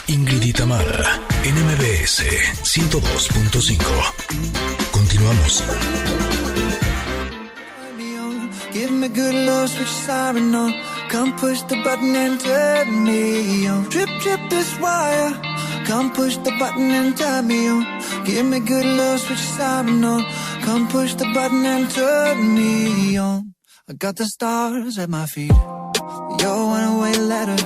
Ingrid y Tamara, en MBS 102.5. Continuamos. Give me good love, switch siren on. Come push the button and turn me on. Trip, trip this wire. Come push the button and turn me on. Give me good love, switch siren on. Come push the button and turn me on. I got the stars at my feet. Your one-way letter.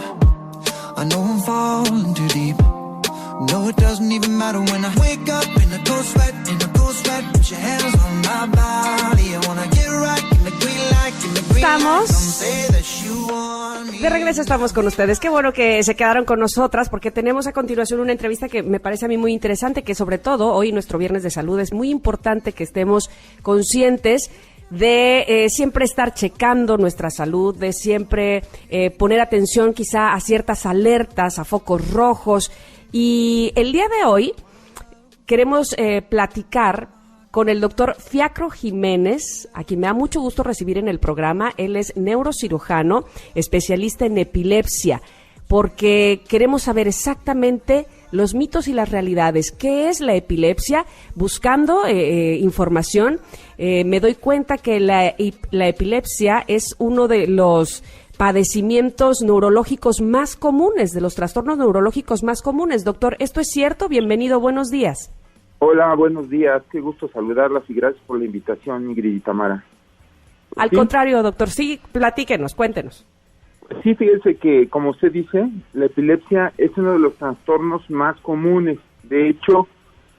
I know I'm falling too deep. No, it doesn't even matter when I wake up in a cold sweat, put your hands on my body. I wanna get right in the green light, in the green light. Estamos de regreso, estamos con ustedes. Qué bueno que se quedaron con nosotras, porque tenemos a continuación una entrevista que me parece a mí muy interesante, que sobre todo hoy, nuestro Viernes de Salud, es muy importante que estemos conscientes de siempre estar checando nuestra salud, de siempre poner atención quizá a ciertas alertas, a focos rojos. Y el día de hoy queremos platicar con el doctor Fiacro Jiménez, a quien me da mucho gusto recibir en el programa. Él es neurocirujano, especialista en epilepsia, porque queremos saber exactamente los mitos y las realidades. ¿Qué es la epilepsia? Buscando información, me doy cuenta que la epilepsia es uno de los padecimientos neurológicos más comunes, de los trastornos neurológicos más comunes. Doctor, ¿esto es cierto? Bienvenido, buenos días. Hola, buenos días. Qué gusto saludarlas y gracias por la invitación, Ingrid y Tamara. Al contrario, doctor, sí, platíquenos, cuéntenos. Sí, fíjese que, como usted dice, la epilepsia es uno de los trastornos más comunes. De hecho,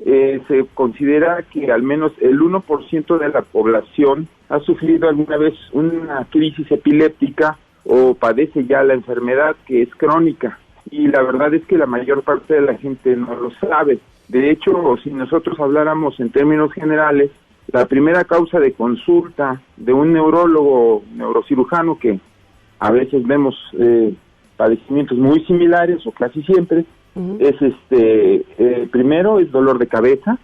se considera que al menos el 1% de la población ha sufrido alguna vez una crisis epiléptica o padece ya la enfermedad, que es crónica. Y la verdad es que la mayor parte de la gente no lo sabe. De hecho, si nosotros habláramos en términos generales, la primera causa de consulta de un neurólogo, neurocirujano, que a veces vemos padecimientos muy similares o casi siempre, es primero es dolor de cabeza,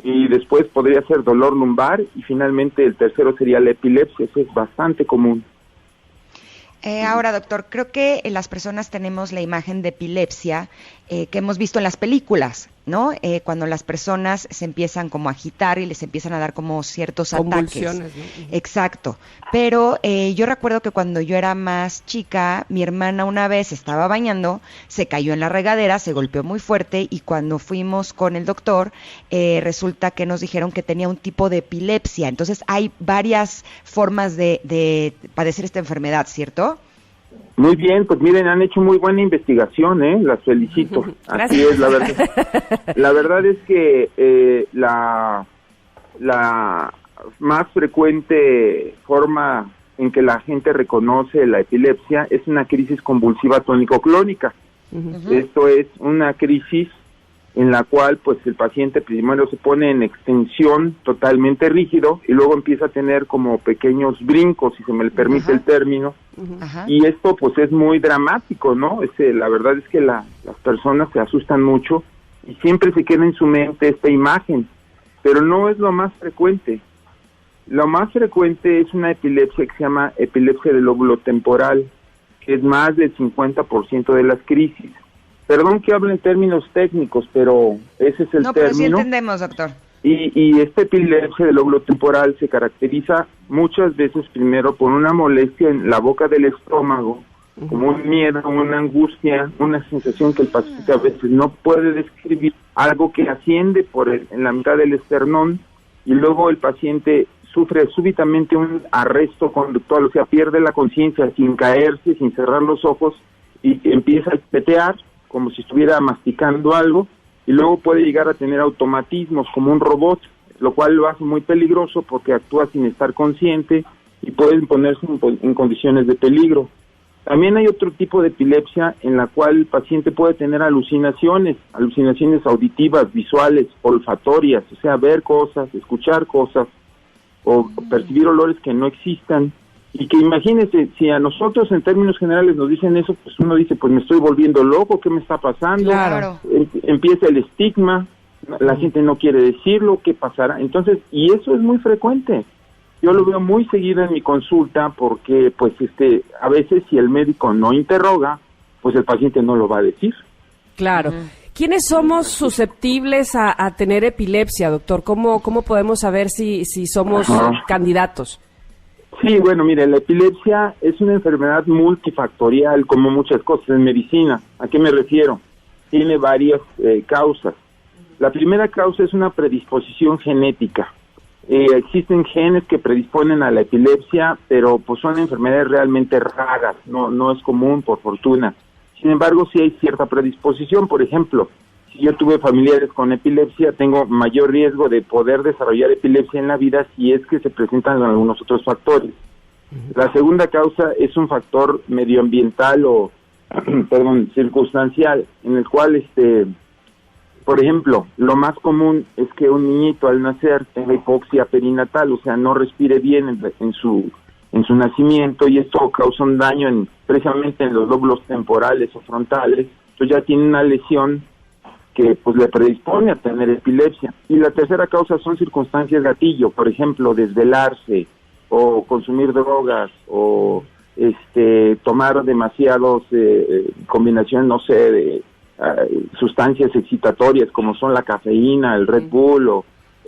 y después podría ser dolor lumbar, y finalmente el tercero sería la epilepsia. Eso es bastante común. Ahora, doctor, creo que las personas tenemos la imagen de epilepsia que hemos visto en las películas, ¿no? Cuando las personas se empiezan como a agitar y les empiezan a dar como ciertos ataques. ¿No? Exacto. Pero yo recuerdo que cuando yo era más chica, mi hermana una vez estaba bañando, se cayó en la regadera, se golpeó muy fuerte, y cuando fuimos con el doctor, resulta que nos dijeron que tenía un tipo de epilepsia. Entonces hay varias formas de padecer esta enfermedad, ¿cierto? Muy bien, pues miren, han hecho muy buena investigación, las felicito. Así es, la verdad. La verdad es que la más frecuente forma en que la gente reconoce la epilepsia es una crisis convulsiva tónico-clónica. Esto es una crisis en la cual pues el paciente primero se pone en extensión totalmente rígido y luego empieza a tener como pequeños brincos, si se me permite el término, y esto pues es muy dramático, ¿no? La verdad es que las personas se asustan mucho y siempre se queda en su mente esta imagen, pero no es lo más frecuente. Lo más frecuente es una epilepsia que se llama epilepsia del lóbulo temporal, que es más del 50% de las crisis. Perdón que hable en términos técnicos, pero ese es el término. No, pero sí entendemos, doctor. Y esta epilepsia del lóbulo temporal se caracteriza muchas veces primero por una molestia en la boca del estómago, como un miedo, una angustia, una sensación que el paciente a veces no puede describir, algo que asciende en la mitad del esternón, y luego el paciente sufre súbitamente un arresto conductual, o sea, pierde la conciencia sin caerse, sin cerrar los ojos, y empieza a petear como si estuviera masticando algo, y luego puede llegar a tener automatismos como un robot, lo cual lo hace muy peligroso porque actúa sin estar consciente y puede ponerse en condiciones de peligro. También hay otro tipo de epilepsia en la cual el paciente puede tener alucinaciones auditivas, visuales, olfatorias, o sea, ver cosas, escuchar cosas, o percibir olores que no existan. Y que imagínense, si a nosotros en términos generales nos dicen eso, pues uno dice, pues me estoy volviendo loco, ¿qué me está pasando? Claro. Empieza el estigma, la gente no quiere decirlo, ¿qué pasará? Entonces, y eso es muy frecuente. Yo lo veo muy seguido en mi consulta porque, pues, a veces si el médico no interroga, pues el paciente no lo va a decir. Claro. ¿Quiénes somos susceptibles a tener epilepsia, doctor? ¿Cómo podemos saber si somos candidatos? Sí, bueno, mire, la epilepsia es una enfermedad multifactorial, como muchas cosas en medicina. ¿A qué me refiero? Tiene varias causas. La primera causa es una predisposición genética. Existen genes que predisponen a la epilepsia, pero pues son enfermedades realmente raras, no es común, por fortuna. Sin embargo, sí hay cierta predisposición. Por ejemplo, si yo tuve familiares con epilepsia, tengo mayor riesgo de poder desarrollar epilepsia en la vida si es que se presentan algunos otros factores. La segunda causa es un factor medioambiental o, circunstancial, en el cual, por ejemplo, lo más común es que un niñito al nacer tenga hipoxia perinatal, o sea, no respire bien en su nacimiento, y esto causa un daño precisamente en los lóbulos temporales o frontales. Entonces ya tiene una lesión que pues le predispone a tener epilepsia. Y la tercera causa son circunstancias gatillo, por ejemplo, desvelarse o consumir drogas o tomar demasiados combinación, no sé, de sustancias excitatorias como son la cafeína, el Red Bull, o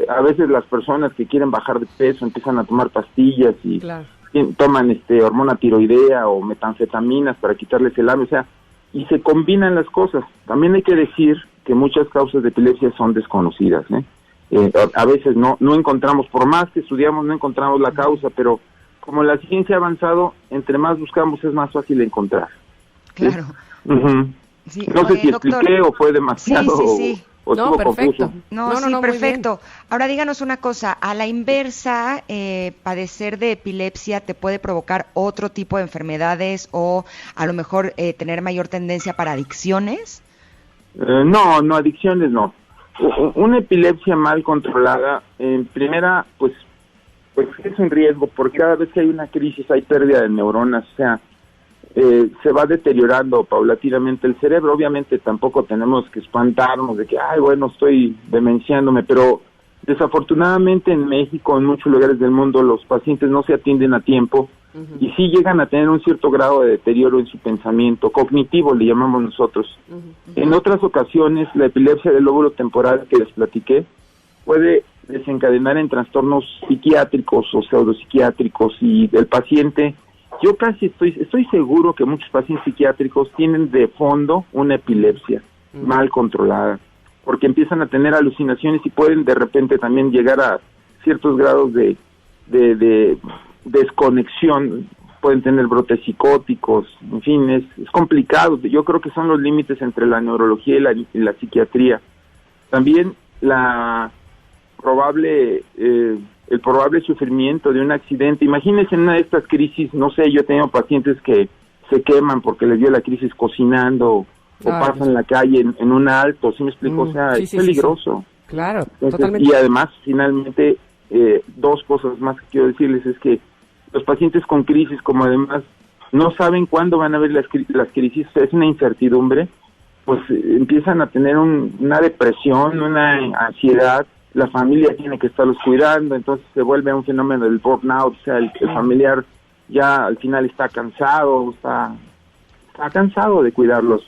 a veces las personas que quieren bajar de peso empiezan a tomar pastillas y toman hormona tiroidea o metanfetaminas para quitarles el hambre, o sea, y se combinan las cosas. También hay que decir que muchas causas de epilepsia son desconocidas, a veces no encontramos, por más que estudiamos, no encontramos la causa, pero como la ciencia ha avanzado, entre más buscamos es más fácil encontrar. Claro. Sí, no sé si doctor, expliqué o fue demasiado sí. o no, perfecto. No, perfecto. Ahora díganos una cosa, a la inversa, padecer de epilepsia te puede provocar otro tipo de enfermedades o a lo mejor tener mayor tendencia para adicciones. No, adicciones no. Una epilepsia mal controlada, en primera, pues es un riesgo, porque cada vez que hay una crisis hay pérdida de neuronas, o sea, se va deteriorando paulatinamente el cerebro. Obviamente tampoco tenemos que espantarnos de que, estoy demenciándome, pero desafortunadamente en México, en muchos lugares del mundo, los pacientes no se atienden a tiempo y sí llegan a tener un cierto grado de deterioro en su pensamiento, cognitivo le llamamos nosotros. En otras ocasiones, la epilepsia del lóbulo temporal que les platiqué puede desencadenar en trastornos psiquiátricos o pseudopsiquiátricos, y el paciente, yo casi estoy seguro que muchos pacientes psiquiátricos tienen de fondo una epilepsia mal controlada, porque empiezan a tener alucinaciones y pueden de repente también llegar a ciertos grados de desconexión, pueden tener brotes psicóticos, en fin, es complicado. Yo creo que son los límites entre la neurología y la psiquiatría. También el probable sufrimiento de un accidente. Imagínense en una de estas crisis, no sé, yo he tenido pacientes que se queman porque les dio la crisis cocinando o pasan la calle en un alto, ¿sí me explico? O sea, es peligroso. Sí. Claro, entonces, totalmente. Y además, finalmente, dos cosas más que quiero decirles es que los pacientes con crisis, como además no saben cuándo van a haber las crisis, es una incertidumbre, pues empiezan a tener una depresión, una ansiedad. La familia tiene que estarlos cuidando, entonces se vuelve un fenómeno del burnout, o sea, el familiar ya al final está cansado de cuidarlos,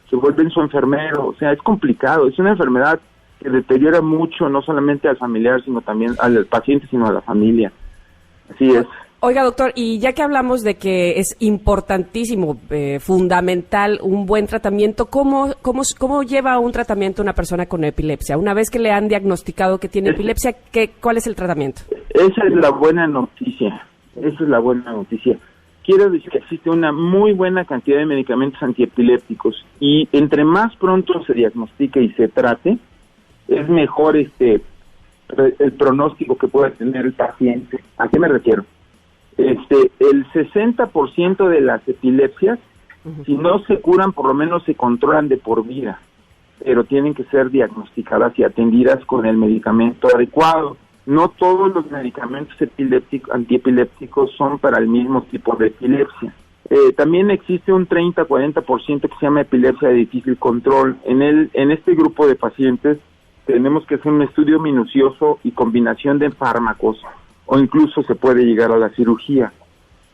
se vuelven su enfermero, o sea, es complicado, es una enfermedad que deteriora mucho, no solamente al familiar, sino también al paciente, sino a la familia. Así es. Oiga, doctor, y ya que hablamos de que es importantísimo, fundamental, un buen tratamiento, ¿cómo lleva un tratamiento una persona con epilepsia? Una vez que le han diagnosticado que tiene epilepsia, ¿cuál es el tratamiento? Esa es la buena noticia. Quiero decir que existe una muy buena cantidad de medicamentos antiepilépticos, y entre más pronto se diagnostique y se trate, es mejor el pronóstico que pueda tener el paciente. ¿A qué me refiero? El 60% de las epilepsias, si no se curan, por lo menos se controlan de por vida, pero tienen que ser diagnosticadas y atendidas con el medicamento adecuado. No todos los medicamentos antiepilépticos son para el mismo tipo de epilepsia. También existe un 30-40% que se llama epilepsia de difícil control. En este grupo de pacientes tenemos que hacer un estudio minucioso y combinación de fármacos, o incluso se puede llegar a la cirugía.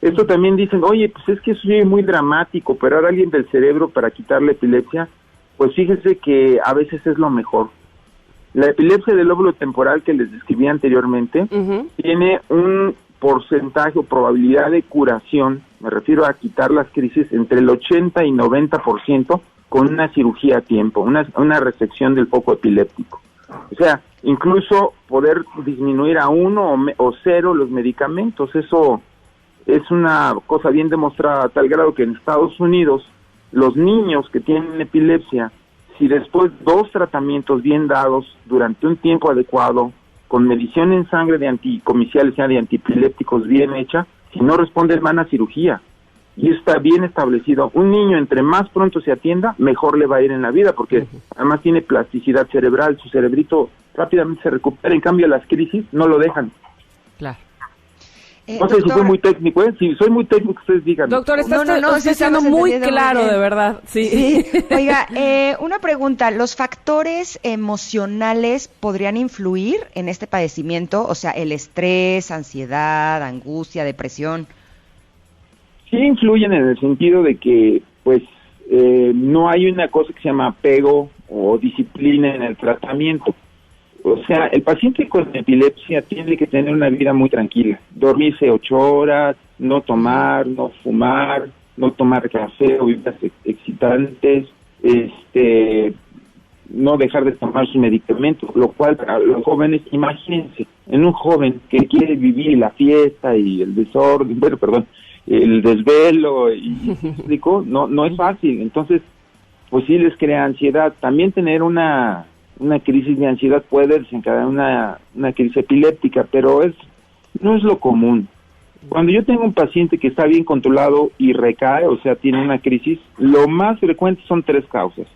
Esto también dicen, oye, pues es que eso es muy dramático, operar a alguien del cerebro para quitarle epilepsia, pues fíjese que a veces es lo mejor. La epilepsia del lóbulo temporal que les describí anteriormente tiene un porcentaje o probabilidad de curación, me refiero a quitar las crisis, entre el 80 y 90% con una cirugía a tiempo, una resección del foco epiléptico. O sea, incluso poder disminuir a 1 o 0 los medicamentos, eso es una cosa bien demostrada a tal grado que en Estados Unidos los niños que tienen epilepsia, si después 2 tratamientos bien dados durante un tiempo adecuado, con medición en sangre de anticomiciales, de antiepilépticos bien hecha, si no responden van a cirugía. Y está bien establecido. Un niño entre más pronto se atienda, mejor le va a ir en la vida, porque además tiene plasticidad cerebral, su cerebrito rápidamente se recupera, en cambio las crisis no lo dejan. Claro. No sé si fue muy técnico, Si soy muy técnico, ustedes digan. Doctor, está siendo muy claro, de verdad. Sí. Oiga, una pregunta, ¿los factores emocionales podrían influir en este padecimiento? O sea, el estrés, ansiedad, angustia, depresión. Sí influyen en el sentido de que, pues, no hay una cosa que se llama apego o disciplina en el tratamiento. O sea, el paciente con epilepsia tiene que tener una vida muy tranquila, dormirse 8 horas, no tomar, no fumar, no tomar café o bebidas excitantes, no dejar de tomar sus medicamentos, lo cual para los jóvenes, imagínense, en un joven que quiere vivir la fiesta y el desorden, el desvelo, no es fácil. Entonces, pues sí les crea ansiedad. También tener una crisis de ansiedad puede desencadenar una crisis epiléptica, pero no es lo común. Cuando yo tengo un paciente que está bien controlado y recae, o sea, tiene una crisis, lo más frecuente son 3 causas.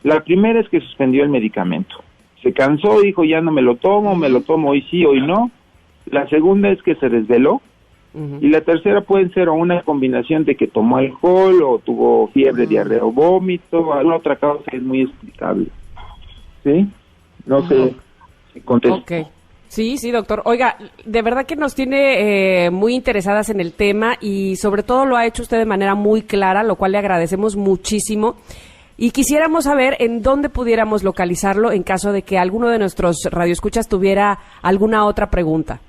La primera es que suspendió el medicamento. Se cansó, dijo, ya no me lo tomo hoy sí, hoy no. La segunda es que se desveló. Y la tercera puede ser una combinación de que tomó alcohol o tuvo fiebre, diarrea o vómito, alguna otra causa que es muy explicable. ¿Sí? No sé si contesto. Okay. Sí, doctor. Oiga, de verdad que nos tiene muy interesadas en el tema y sobre todo lo ha hecho usted de manera muy clara, lo cual le agradecemos muchísimo. Y quisiéramos saber en dónde pudiéramos localizarlo en caso de que alguno de nuestros radioescuchas tuviera alguna otra pregunta.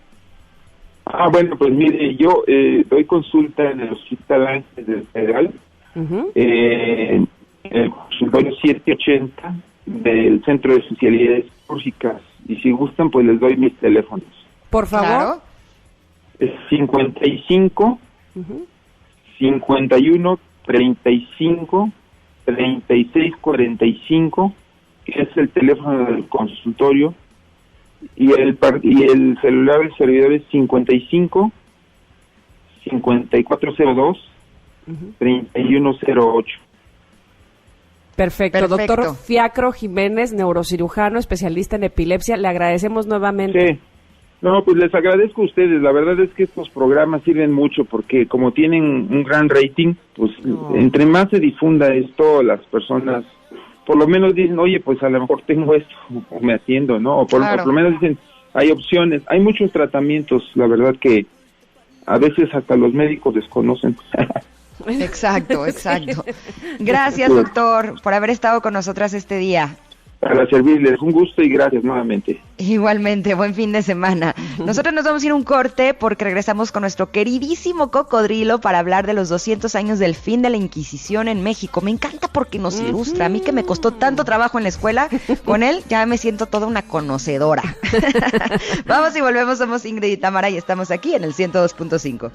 Bueno, pues mire, yo doy consulta en el Hospital Ángeles del Federal, en el consultorio 780 del Centro de Especialidades Quirúrgicas, y si gustan, pues les doy mis teléfonos. Por favor. Claro. Es 55 51 35 36 45, que es el teléfono del consultorio, y el celular del servidor es 55 5402 3108. Perfecto. Doctor Fiacro Jiménez, neurocirujano, especialista en epilepsia, le agradecemos nuevamente. Sí. No, pues les agradezco a ustedes. La verdad es que estos programas sirven mucho porque como tienen un gran rating, pues entre más se difunda esto, las personas por lo menos dicen, oye, pues a lo mejor tengo esto, o me atiendo, ¿no? O por lo menos dicen, hay opciones, hay muchos tratamientos, la verdad que a veces hasta los médicos desconocen. Exacto. Gracias, doctor, por haber estado con nosotras este día. Para servirles, un gusto y gracias nuevamente. Igualmente, buen fin de semana. Nosotros nos vamos a ir a un corte porque regresamos con nuestro queridísimo Cocodrilo para hablar de los 200 años del fin de la Inquisición en México. Me encanta porque nos ilustra. A mí que me costó tanto trabajo en la escuela, con él ya me siento toda una conocedora. Vamos y volvemos, somos Ingrid y Tamara y estamos aquí en el 102.5.